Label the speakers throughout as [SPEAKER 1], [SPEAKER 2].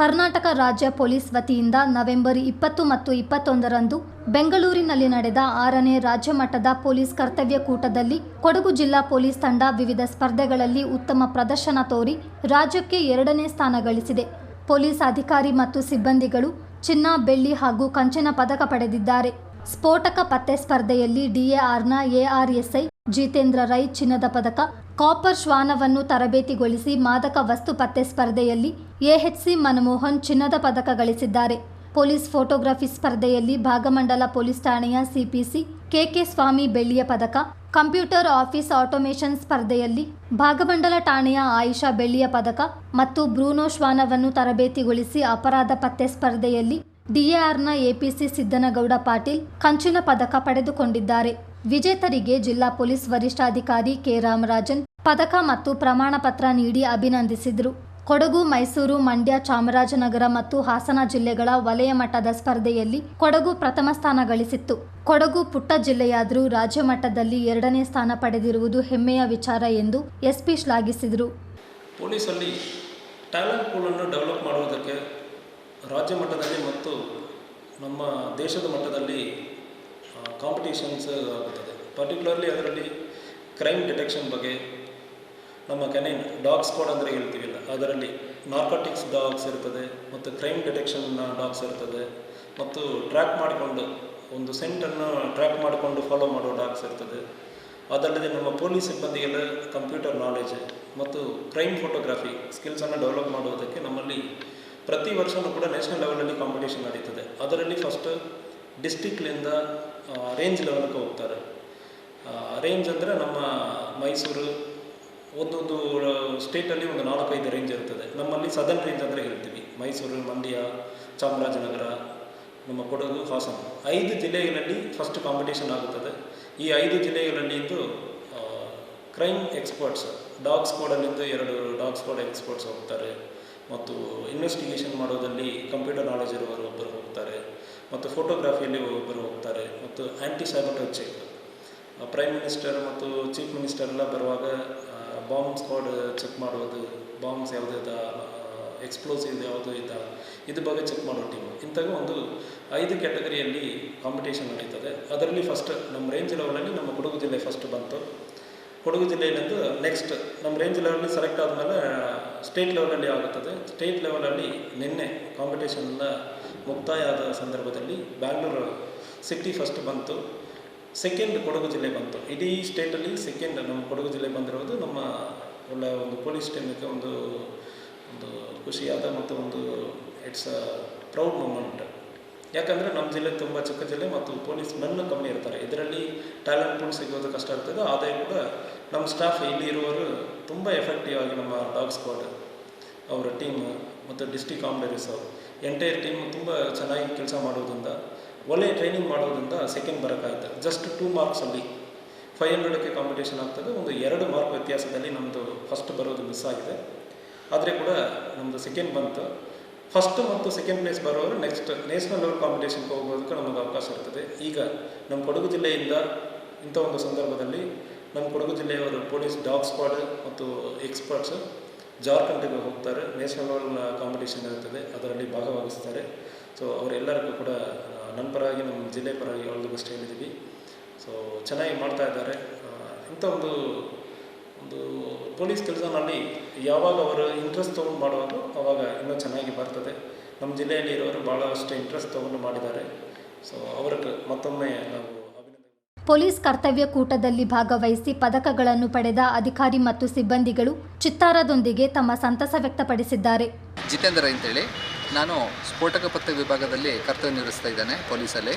[SPEAKER 1] ಕರ್ನಾಟಕ ರಾಜ್ಯ ಪೊಲೀಸ್ ವತಿಯಿಂದ ನವೆಂಬರ್ 20 ಮತ್ತು 21ರಂದು ಬೆಂಗಳೂರಿನಲ್ಲಿ ನಡೆದ 6ನೇ ರಾಜ್ಯ ಮಟ್ಟದ ಪೊಲೀಸ್ ಕರ್ತವ್ಯ ಕೂಟದಲ್ಲಿ ಕೊಡಗು ಜಿಲ್ಲಾ ಪೊಲೀಸ್ ತಂಡ ವಿವಿಧ ಸ್ಪರ್ಧೆಗಳಲ್ಲಿ ಉತ್ತಮ ಪ್ರದರ್ಶನ ತೋರಿ ರಾಜ್ಯಕ್ಕೆ 2ನೇ ಸ್ಥಾನ ಗಳಿಸಿದೆ. ಪೊಲೀಸ್ ಅಧಿಕಾರಿ ಮತ್ತು ಸಿಬ್ಬಂದಿಗಳು ಚಿನ್ನ, ಬೆಳ್ಳಿ ಹಾಗೂ ಕಂಚಿನ ಪದಕ ಪಡೆದಿದ್ದಾರೆ. ಸ್ಫೋಟಕ ಪತ್ತೆ ಸ್ಪರ್ಧೆಯಲ್ಲಿ DARನ ARSI ಜಿತೇಂದ್ರ ರೈ ಚಿನ್ನದ ಪದಕ, ಕಾಪರ್ ಶ್ವಾನವನ್ನು ತರಬೇತಿಗೊಳಿಸಿ ಮಾದಕ ವಸ್ತು ಪತ್ತೆ ಸ್ಪರ್ಧೆಯಲ್ಲಿ AHC ಮನಮೋಹನ್ ಚಿನ್ನದ ಪದಕ ಗಳಿಸಿದ್ದಾರೆ. ಪೊಲೀಸ್ ಫೋಟೋಗ್ರಫಿ ಸ್ಪರ್ಧೆಯಲ್ಲಿ ಭಾಗಮಂಡಲ ಪೊಲೀಸ್ ಠಾಣೆಯ CPC KK ಸ್ವಾಮಿ ಬೆಳ್ಳಿಯ ಪದಕ, ಕಂಪ್ಯೂಟರ್ ಆಫೀಸ್ ಆಟೋಮೇಷನ್ ಸ್ಪರ್ಧೆಯಲ್ಲಿ ಭಾಗಮಂಡಲ ಠಾಣೆಯ ಆಯಿಷಾ ಬೆಳ್ಳಿಯ ಪದಕ ಮತ್ತು ಬ್ರೂನೋ ಶ್ವಾನವನ್ನು ತರಬೇತಿಗೊಳಿಸಿ ಅಪರಾಧ ಪತ್ತೆ ಸ್ಪರ್ಧೆಯಲ್ಲಿ DARನ APC ಸಿದ್ದನಗೌಡ ಪಾಟೀಲ್ ಕಂಚಿನ ಪದಕ ಪಡೆದುಕೊಂಡಿದ್ದಾರೆ. ವಿಜೇತರಿಗೆ ಜಿಲ್ಲಾ ಪೊಲೀಸ್ ವರಿಷ್ಠಾಧಿಕಾರಿ K ರಾಮರಾಜನ್ ಪದಕ ಮತ್ತು ಪ್ರಮಾಣ ಪತ್ರ ನೀಡಿ ಅಭಿನಂದಿಸಿದರು. ಕೊಡಗು, ಮೈಸೂರು, ಮಂಡ್ಯ, ಚಾಮರಾಜನಗರ ಮತ್ತು ಹಾಸನ ಜಿಲ್ಲೆಗಳ ವಲಯ ಮಟ್ಟದ ಸ್ಪರ್ಧೆಯಲ್ಲಿ ಕೊಡಗು ಪ್ರಥಮ ಸ್ಥಾನ ಗಳಿಸಿತ್ತು. ಕೊಡಗು ಪುಟ್ಟ ಜಿಲ್ಲೆಯಾದರೂ ರಾಜ್ಯ ಮಟ್ಟದಲ್ಲಿ 2ನೇ ಸ್ಥಾನ ಪಡೆದಿರುವುದು ಹೆಮ್ಮೆಯ ವಿಚಾರ ಎಂದು SP ಶ್ಲಾಘಿಸಿದರು.
[SPEAKER 2] ಪೊಲೀಸಲ್ಲಿ ಟ್ಯಾಲೆಂಟ್ ಪೂಲನ್ನು ಡೆವಲಪ್ ಮಾಡುವುದಕ್ಕೆ ರಾಜ್ಯ ಮಟ್ಟದಲ್ಲಿ ಮತ್ತು ನಮ್ಮ ದೇಶದ ಮಟ್ಟದಲ್ಲಿ ಕಾಂಪಿಟೇಷನ್ಸ್ ಆಗುತ್ತದೆ. ಪರ್ಟಿಕ್ಯುಲರ್ಲಿ ಅದರಲ್ಲಿ ಕ್ರೈಮ್ ಡಿಟೆಕ್ಷನ್ ಬಗ್ಗೆ ನಮ್ಮ ಕೆನೈನ್ ಡಾಗ್ ಸ್ಕ್ವಾಡ್ ಅಂದರೆ ಹೇಳ್ತೀವಿಲ್ಲ, ಅದರಲ್ಲಿ ನಾರ್ಕೋಟಿಕ್ಸ್ ಡಾಗ್ಸ್ ಇರ್ತದೆ ಮತ್ತು ಕ್ರೈಮ್ ಡಿಟೆಕ್ಷನ್ ಡಾಗ್ಸ್ ಇರ್ತದೆ ಮತ್ತು ಟ್ರ್ಯಾಕ್ ಮಾಡಿಕೊಂಡು ಒಂದು ಸೆಂಟನ್ನು ಟ್ರ್ಯಾಕ್ ಮಾಡಿಕೊಂಡು ಫಾಲೋ ಮಾಡೋ ಡಾಗ್ಸ್ ಇರ್ತದೆ. ಅದಲ್ಲದೆ ನಮ್ಮ ಪೊಲೀಸ್ ಸಿಬ್ಬಂದಿಗೆಲ್ಲ ಕಂಪ್ಯೂಟರ್ ನಾಲೆಜ್ ಮತ್ತು ಕ್ರೈಮ್ ಫೋಟೋಗ್ರಫಿ ಸ್ಕಿಲ್ಸನ್ನು ಡೆವಲಪ್ ಮಾಡುವುದಕ್ಕೆ ನಮ್ಮಲ್ಲಿ ಪ್ರತಿ ವರ್ಷವೂ ಕೂಡ ನ್ಯಾಷನಲ್ ಲೆವೆಲಲ್ಲಿ ಕಾಂಪಿಟೇಷನ್ ನಡೀತದೆ. ಅದರಲ್ಲಿ ಫಸ್ಟ್ ಡಿಸ್ಟಿಕ್ಲಿಂದ ರೇಂಜ್ ಲೆವೆಲ್ಗೆ ಹೋಗ್ತಾರೆ. ರೇಂಜ್ ಅಂದರೆ ನಮ್ಮ ಮೈಸೂರು ಒಂದೊಂದು ಸ್ಟೇಟಲ್ಲಿ ಒಂದು 4-5 ರೇಂಜ್ ಇರ್ತದೆ. ನಮ್ಮಲ್ಲಿ ಸದರ್ನ್ ರೇಂಜ್ ಅಂದರೆ ಹೇಳ್ತೀವಿ, ಮೈಸೂರು, ಮಂಡ್ಯ, ಚಾಮರಾಜನಗರ, ನಮ್ಮ ಕೊಡಗು, ಹಾಸನ 5 ಜಿಲ್ಲೆಗಳಲ್ಲಿ ಫಸ್ಟ್ ಕಾಂಪಿಟೇಷನ್ ಆಗುತ್ತದೆ. ಈ 5 ಜಿಲ್ಲೆಗಳಲ್ಲಿಂದು ಕ್ರೈಮ್ ಎಕ್ಸ್ಪರ್ಟ್ಸ್ ಡಾಗ್ ಸ್ಕ್ವಾಡಲ್ಲಿಂದ 2 ಡಾಗ್ ಸ್ಕ್ವಾಡ್ ಎಕ್ಸ್ಪರ್ಟ್ಸ್ ಹೋಗ್ತಾರೆ ಮತ್ತು ಇನ್ವೆಸ್ಟಿಗೇಷನ್ ಮಾಡೋದಲ್ಲಿ ಕಂಪ್ಯೂಟರ್ ನಾಲೆಜ್ ಇರುವವರು ಒಬ್ಬರು ಹೋಗ್ತಾರೆ ಮತ್ತು ಫೋಟೋಗ್ರಫಿಯಲ್ಲಿ ಒಬ್ಬರು ಹೋಗ್ತಾರೆ ಮತ್ತು ಆ್ಯಂಟಿ ಸೈಬರ್ ಚೆಕ್ ಪ್ರೈಮ್ ಮಿನಿಸ್ಟರ್ ಮತ್ತು ಚೀಫ್ ಮಿನಿಸ್ಟರ್ ಎಲ್ಲ ಬರುವಾಗ ಬಾಂಬ್ ಸ್ಕ್ವಾಡ್ ಚೆಕ್ ಮಾಡೋದು, ಬಾಂಬ್ಸ್ ಯಾವುದಿದ, ಎಕ್ಸ್ಪ್ಲೋಸಿವ್ ಯಾವುದು ಇದ್ರ ಬಗ್ಗೆ ಚೆಕ್ ಮಾಡೋ ಟೀಮು. ಇಂಥವು ಒಂದು 5 ಕ್ಯಾಟಗರಿಯಲ್ಲಿ ಕಾಂಪಿಟೇಷನ್ ನಡೀತದೆ. ಅದರಲ್ಲಿ ಫಸ್ಟ್ ನಮ್ಮ ರೇಂಜ್ ಲೆವೆಲಲ್ಲಿ ನಮ್ಮ ಕೊಡಗು ಜಿಲ್ಲೆ ಫಸ್ಟ್ ಬಂತು. ಕೊಡಗು ಜಿಲ್ಲೆಯಿಂದ ನೆಕ್ಸ್ಟ್ ನಮ್ಮ ರೇಂಜ್ ಲೆವೆಲಲ್ಲಿ ಸೆಲೆಕ್ಟ್ ಆದಮೇಲೆ ಸ್ಟೇಟ್ ಲೆವೆಲಲ್ಲಿ ಆಗುತ್ತದೆ. ಸ್ಟೇಟ್ ಲೆವೆಲಲ್ಲಿ ನಿನ್ನೆ ಕಾಂಪಿಟೇಷನ್ನ ಮುಕ್ತಾಯ ಆದ ಸಂದರ್ಭದಲ್ಲಿ ಬ್ಯಾಂಗ್ಳೂರು ಸಿಟಿ ಫಸ್ಟ್ ಬಂತು, ಸೆಕೆಂಡ್ ಕೊಡಗು ಜಿಲ್ಲೆ ಬಂತು. ಇಡೀ ಸ್ಟೇಟಲ್ಲಿ ಸೆಕೆಂಡ್ ನಮ್ಮ ಕೊಡಗು ಜಿಲ್ಲೆ ಬಂದಿರೋದು ನಮ್ಮ ಒಳ್ಳೆಯ ಒಂದು ಪೊಲೀಸ್ ಟೀಮಿಗೆ ಒಂದು ಖುಷಿಯಾದ ಮತ್ತು ಒಂದು ಇಟ್ಸ್ ಅ ಪ್ರೌಡ್ ಮೂಮೆಂಟ್. ಯಾಕಂದರೆ ನಮ್ಮ ಜಿಲ್ಲೆ ತುಂಬ ಚಿಕ್ಕ ಜಿಲ್ಲೆ ಮತ್ತು ಪೊಲೀಸ್ ಮೆನ್ನು ಕಮ್ಮಿ ಇರ್ತಾರೆ. ಇದರಲ್ಲಿ ಟ್ಯಾಲೆಂಟ್ ಪೂಲ್ ಸಿಗೋದು ಕಷ್ಟ ಇರ್ತದೆ. ಆದಾಯ ಕೂಡ ನಮ್ಮ ಸ್ಟಾಫ್ ಇಲ್ಲಿ ಇರುವವರು ತುಂಬ ಎಫೆಕ್ಟಿವ್ ಆಗಿ ನಮ್ಮ ಡಾಗ್ ಸ್ಕ್ವಾಡ್ ಅವರ ಟೀಮ್ ಮತ್ತು ಡಿಸ್ಟ್ರಿಕ್ಟ್ ಕಾಮ್ರೇಡ್ಸ್ ಎಂಟೈರ್ ಟೀಮ್ ತುಂಬ ಚೆನ್ನಾಗಿ ಕೆಲಸ ಮಾಡೋದ್ರಿಂದ, ಒಳ್ಳೆಯ ಟ್ರೈನಿಂಗ್ ಮಾಡೋದ್ರಿಂದ ಸೆಕೆಂಡ್ ಬರೋಕ್ಕಾಯ್ತು. ಜಸ್ಟ್ 2 ಮಾರ್ಕ್ಸಲ್ಲಿ 500ಕ್ಕೆ ಕಾಂಪಿಟೇಷನ್ ಆಗ್ತದೆ. ಒಂದು 2 ಮಾರ್ಕ್ ವ್ಯತ್ಯಾಸದಲ್ಲಿ ನಮ್ಮದು ಫಸ್ಟ್ ಬರೋದು ಮಿಸ್ ಆಗಿದೆ. ಆದರೆ ಕೂಡ ನಮ್ಮದು ಸೆಕೆಂಡ್ ಬಂತು. ಫಸ್ಟ್ ಮತ್ತು ಸೆಕೆಂಡ್ ಪ್ಲೇಸ್ ಬರೋರು ನೆಕ್ಸ್ಟ್ ನ್ಯಾಷನಲ್ ಲೆವೆಲ್ ಕಾಂಪಿಟೇಷನ್ಗೆ ಹೋಗೋದಕ್ಕೆ ನಮಗೆ ಅವಕಾಶ ಇರ್ತದೆ. ಈಗ ನಮ್ಮ ಕೊಡಗು ಜಿಲ್ಲೆಯಿಂದ ಇಂಥ ಒಂದು ಸಂದರ್ಭದಲ್ಲಿ ನಮ್ಮ ಕೊಡಗು ಜಿಲ್ಲೆಯವರು ಪೊಲೀಸ್ ಡಾಗ್ ಸ್ಕ್ವಾಡ್ ಮತ್ತು ಎಕ್ಸ್ಪರ್ಟ್ಸ್ ಜಾರ್ಖಂಡ್ಗೆ ಹೋಗ್ತಾರೆ. ನ್ಯಾಷನಲ್ ಲೆವೆಲ್ ಕಾಂಪಿಟೇಷನ್ ಇರ್ತದೆ, ಅದರಲ್ಲಿ ಭಾಗವಹಿಸ್ತಾರೆ. ಸೊ ಅವರೆಲ್ಲರಿಗೂ ಕೂಡ ನನ್ನ ಪರವಾಗಿ, ನಮ್ಮ ಜಿಲ್ಲೆ ಪರವಾಗಿ ಆಲ್ ದಿ ಬೆಸ್ಟ್ ಹೇಳಿದ್ದೀವಿ. ಸೊ ಚೆನ್ನಾಗಿ ಮಾಡ್ತಾ ಇದ್ದಾರೆ. ಇಂಥ ಒಂದು ಪೊಲೀಸ್ ಕೆಲಸನಲ್ಲಿ ಯಾವಾಗ ಅವರು ಇಂಟ್ರೆಸ್ಟ್ ತೊಗೊಂಡು ಮಾಡುವಾಗ ಅವಾಗ ಇನ್ನೂ ಚೆನ್ನಾಗಿ ಬರ್ತದೆ. ನಮ್ಮ ಜಿಲ್ಲೆಯಲ್ಲಿ ಇರೋರು ಭಾಳಷ್ಟು ಇಂಟ್ರೆಸ್ಟ್ ತೊಗೊಂಡು ಮಾಡಿದ್ದಾರೆ. ಸೊ ಅವ್ರಿಗೆ ಮತ್ತೊಮ್ಮೆ ನಾವು
[SPEAKER 1] ಪೊಲೀಸ್ ಕರ್ತವ್ಯ ಕೂಟದಲ್ಲಿ ಭಾಗವಹಿಸಿ ಪದಕಗಳನ್ನು ಪಡೆದ ಅಧಿಕಾರಿ ಮತ್ತು ಸಿಬ್ಬಂದಿಗಳು ಚಿತ್ತಾರದೊಂದಿಗೆ ತಮ್ಮ ಸಂತಸ ವ್ಯಕ್ತಪಡಿಸಿದ್ದಾರೆ.
[SPEAKER 3] ಜಿತೇಂದ್ರ ಅಂತೇಳಿ, ನಾನು ಸ್ಫೋಟಕ ಪತ್ತೆ ವಿಭಾಗದಲ್ಲಿ ಕರ್ತವ್ಯ ನಿರ್ವಹಿಸ್ತಾ ಇದ್ದೇನೆ ಪೊಲೀಸಲ್ಲಿ.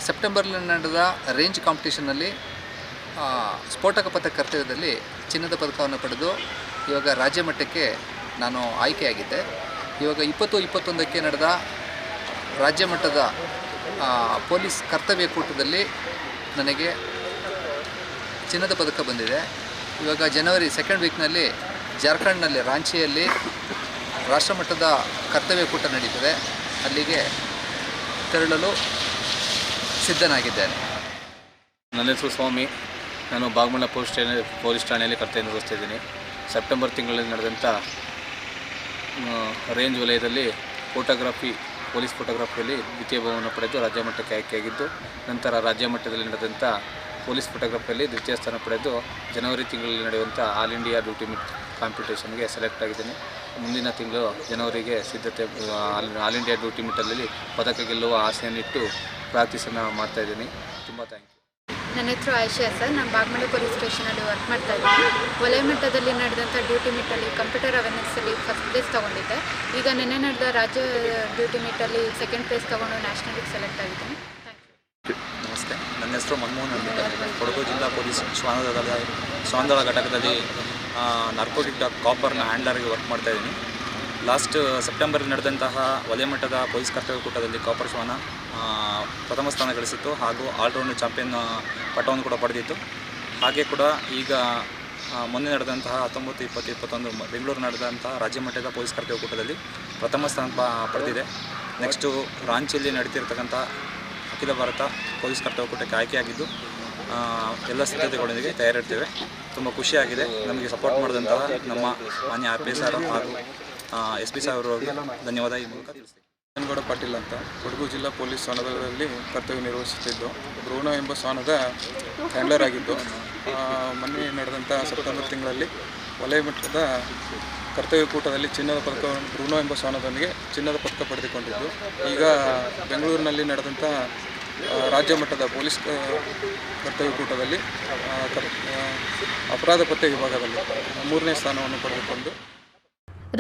[SPEAKER 3] ಸೆಪ್ಟೆಂಬರ್ನಲ್ಲಿ ನಡೆದ ರೇಂಜ್ ಕಾಂಪಿಟೇಷನ್ನಲ್ಲಿ ಸ್ಫೋಟಕ ಪತ್ತೆ ಕರ್ತವ್ಯದಲ್ಲಿ ಚಿನ್ನದ ಪದಕವನ್ನು ಪಡೆದು ಇವಾಗ ರಾಜ್ಯ ಮಟ್ಟಕ್ಕೆ ನಾನು ಆಯ್ಕೆಯಾಗಿದ್ದೆ. ಇವಾಗ 2021ಕ್ಕೆ ನಡೆದ ರಾಜ್ಯ ಮಟ್ಟದ ಪೊಲೀಸ್ ಕರ್ತವ್ಯ ಕೂಟದಲ್ಲಿ ನನಗೆ ಚಿನ್ನದ ಪದಕ ಬಂದಿದೆ. ಇವಾಗ ಜನವರಿ 2nd ವೀಕ್ನಲ್ಲಿ ಜಾರ್ಖಂಡ್ನಲ್ಲಿ ರಾಂಚಿಯಲ್ಲಿ ರಾಷ್ಟ್ರಮಟ್ಟದ ಕರ್ತವ್ಯ ಕೂಟ ನಡೀತದೆ. ಅಲ್ಲಿಗೆ ತೆರಳಲು ಸಿದ್ಧನಾಗಿದ್ದೇನೆ.
[SPEAKER 4] ನನ್ನ ಹೆಸರು ಸ್ವಾಮಿ. ನಾನು ಭಾಗಮಂಡಲ ಪೊಲೀಸ್ ಠಾಣೆಯಲ್ಲಿ ಕರ್ತವ್ಯ ನಿರ್ವಹಿಸ್ತಿದ್ದೀನಿ. ಸೆಪ್ಟೆಂಬರ್ ತಿಂಗಳಲ್ಲಿ ನಡೆದಂಥ ರೇಂಜ್ ವಲಯದಲ್ಲಿ ಪೊಲೀಸ್ ಫೋಟೋಗ್ರಫಿಯಲ್ಲಿ ದ್ವಿತೀಯ ಬಹುಮಾನ ಪಡೆದು ರಾಜ್ಯ ಮಟ್ಟಕ್ಕೆ ಆಯ್ಕೆಯಾಗಿದ್ದು, ನಂತರ ರಾಜ್ಯ ಮಟ್ಟದಲ್ಲಿ ನಡೆದಂಥ ಪೊಲೀಸ್ ಫೋಟೋಗ್ರಫಿಯಲ್ಲಿ ದ್ವಿತೀಯ ಸ್ಥಾನ ಪಡೆದು ಜನವರಿ ತಿಂಗಳಲ್ಲಿ ನಡೆಯುವಂಥ ಆಲ್ ಇಂಡಿಯಾ ಡ್ಯೂಟಿ ಮೀಟ್ ಕಾಂಪಿಟೇಷನ್ಗೆ ಸೆಲೆಕ್ಟ್ ಆಗಿದ್ದೀನಿ. ಮುಂದಿನ ತಿಂಗಳು ಜನವರಿಗೆ ಸಿದ್ಧತೆ ಆಲ್ ಇಂಡಿಯಾ ಡ್ಯೂಟಿ ಮೀಟಲ್ಲಿ ಪದಕ ಗೆಲ್ಲುವ ಆಸೆಯನ್ನಿಟ್ಟು ಪ್ರಾಕ್ಟೀಸನ್ನು ಮಾಡ್ತಾಯಿದ್ದೀನಿ. ತುಂಬ ಥ್ಯಾಂಕ್ ಯು.
[SPEAKER 5] ನನ್ನ ಹೆಸರು ಆಯಿಷಾ ಸರ್. ನಾನು ಬಾಗಮಂಡಿ ಪೊಲೀಸ್ ಸ್ಟೇಷನಲ್ಲಿ ವರ್ಕ್ ಮಾಡ್ತಾ ಇದ್ದೀನಿ. ವಲಯ ಮಟ್ಟದಲ್ಲಿ ನಡೆದಂಥ ಡ್ಯೂಟಿ ಮೀಟಲ್ಲಿ ಕಂಪ್ಯೂಟರ್ ಅವೇರ್ನೆಸ್ಸಲ್ಲಿ ಫಸ್ಟ್ ಪ್ಲೇಸ್ ತೊಗೊಂಡಿದ್ದೆ. ಈಗ ನಿನ್ನೆ ನಡೆದ ರಾಜ್ಯ ಡ್ಯೂಟಿ ಮೀಟಲ್ಲಿ ಸೆಕೆಂಡ್ ಪ್ಲೇಸ್ ತೊಗೊಂಡು ನ್ಯಾಷನಲಿಗೆ ಸೆಲೆಕ್ಟ್ ಆಗಿದ್ದೀನಿ. Thank you.
[SPEAKER 6] ನಮಸ್ತೆ, ನನ್ನ ಹೆಸರು ಮನ್ಮೋಹನ್ ಅಂತ. ಕೊಡಗು ಜಿಲ್ಲಾ ಪೊಲೀಸ್ ಶ್ವಾನದಳ ಘಟಕದಲ್ಲಿ ನಾರ್ಕೋಟಿಕ್ ಕಾಪರ್ನ ಹ್ಯಾಂಡ್ಲರ್ಗೆ ವರ್ಕ್ ಮಾಡ್ತಾಯಿದ್ದೀನಿ. ಲಾಸ್ಟ್ ಸೆಪ್ಟೆಂಬರಲ್ಲಿ ನಡೆದಂತಹ ವಲಯ ಮಟ್ಟದ ಪೊಲೀಸ್ ಕರ್ತವ್ಯ ಕೂಟದಲ್ಲಿ ಕಾಪರ್ ಶ್ವಾನ ಪ್ರಥಮ ಸ್ಥಾನ ಗಳಿಸಿತ್ತು ಹಾಗೂ ಆಲ್ರೌಂಡ್ ಚಾಂಪಿಯನ್ ಪಟ್ಟವನ್ನು ಕೂಡ ಪಡೆದಿತ್ತು. ಹಾಗೆ ಕೂಡ ಈಗ ಮೊನ್ನೆ ನಡೆದಂತಹ 19, 20, 21 ಬೆಂಗಳೂರು ನಡೆದಂತಹ ರಾಜ್ಯ ಮಟ್ಟದ ಪೊಲೀಸ್ ಕರ್ತವ್ಯ ಕೂಟದಲ್ಲಿ ಪ್ರಥಮ ಸ್ಥಾನ ಪಡೆದಿದೆ. ನೆಕ್ಸ್ಟು ರಾಂಚಿಯಲ್ಲಿ ನಡೀತಿರ್ತಕ್ಕಂಥ ಅಖಿಲ ಭಾರತ ಪೊಲೀಸ್ ಕರ್ತವ್ಯ ಕೂಟಕ್ಕೆ ಆಯ್ಕೆಯಾಗಿದ್ದು ಎಲ್ಲ ಸಿದ್ಧತೆಗಳೊಂದಿಗೆ ತಯಾರಿರ್ತೇವೆ. ತುಂಬ ಖುಷಿಯಾಗಿದೆ. ನಮಗೆ ಸಪೋರ್ಟ್ ಮಾಡಿದಂತಹ ನಮ್ಮ ಮಾನ್ಯ RPS ಹಾಗೂ SP ಸಾಹೇಬರಿಗೆ ಧನ್ಯವಾದ ಈ ಮೂಲಕ ತಿಳಿಸ್ತೀನಿ.
[SPEAKER 7] ಗೌಡ ಪಾಟೀಲ್ ಅಂತ ಕೊಡಗು ಜಿಲ್ಲಾ ಪೊಲೀಸ್ ಶ್ವಾನದಳದಲ್ಲಿ ಕರ್ತವ್ಯ ನಿರ್ವಹಿಸುತ್ತಿದ್ದು, ಬ್ರೂನೋ ಎಂಬ ಶ್ವಾನದ ಹ್ಯಾಂಡ್ಲರ್ ಆಗಿದ್ದು, ಮೊನ್ನೆ ನಡೆದಂಥ ಸೆಪ್ಟೆಂಬರ್ ತಿಂಗಳಲ್ಲಿ ವಲಯ ಮಟ್ಟದ ಕರ್ತವ್ಯ ಕೂಟದಲ್ಲಿ ಚಿನ್ನದ ಪದಕ ಬ್ರೂನೋ ಎಂಬ ಶ್ವಾನದೊಂದಿಗೆ ಚಿನ್ನದ ಪದಕ ಪಡೆದುಕೊಂಡಿದ್ದು, ಈಗ ಬೆಂಗಳೂರಿನಲ್ಲಿ ನಡೆದಂಥ ರಾಜ್ಯ ಮಟ್ಟದ ಪೊಲೀಸ್ ಕರ್ತವ್ಯ ಕೂಟದಲ್ಲಿ ಅಪರಾಧ ಪತ್ತೆ ವಿಭಾಗದಲ್ಲಿ 3ನೇ ಸ್ಥಾನವನ್ನು ಪಡೆದುಕೊಂಡು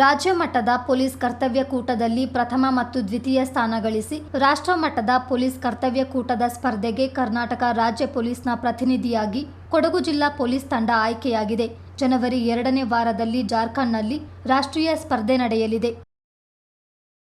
[SPEAKER 1] ರಾಜ್ಯ ಮಟ್ಟದ ಪೊಲೀಸ್ ಕರ್ತವ್ಯ ಕೂಟದಲ್ಲಿ ಪ್ರಥಮ ಮತ್ತು ದ್ವಿತೀಯ ಸ್ಥಾನ ಗಳಿಸಿ ರಾಷ್ಟ್ರ ಮಟ್ಟದ ಪೊಲೀಸ್ ಕರ್ತವ್ಯ ಕೂಟದ ಸ್ಪರ್ಧೆಗೆ ಕರ್ನಾಟಕ ರಾಜ್ಯ ಪೊಲೀಸ್ನ ಪ್ರತಿನಿಧಿಯಾಗಿ ಕೊಡಗು ಜಿಲ್ಲಾ ಪೊಲೀಸ್ ತಂಡ ಆಯ್ಕೆಯಾಗಿದೆ. ಜನವರಿ 2ನೇ ವಾರದಲ್ಲಿ ಜಾರ್ಖಂಡ್ನಲ್ಲಿ ರಾಷ್ಟ್ರೀಯ ಸ್ಪರ್ಧೆ ನಡೆಯಲಿದೆ.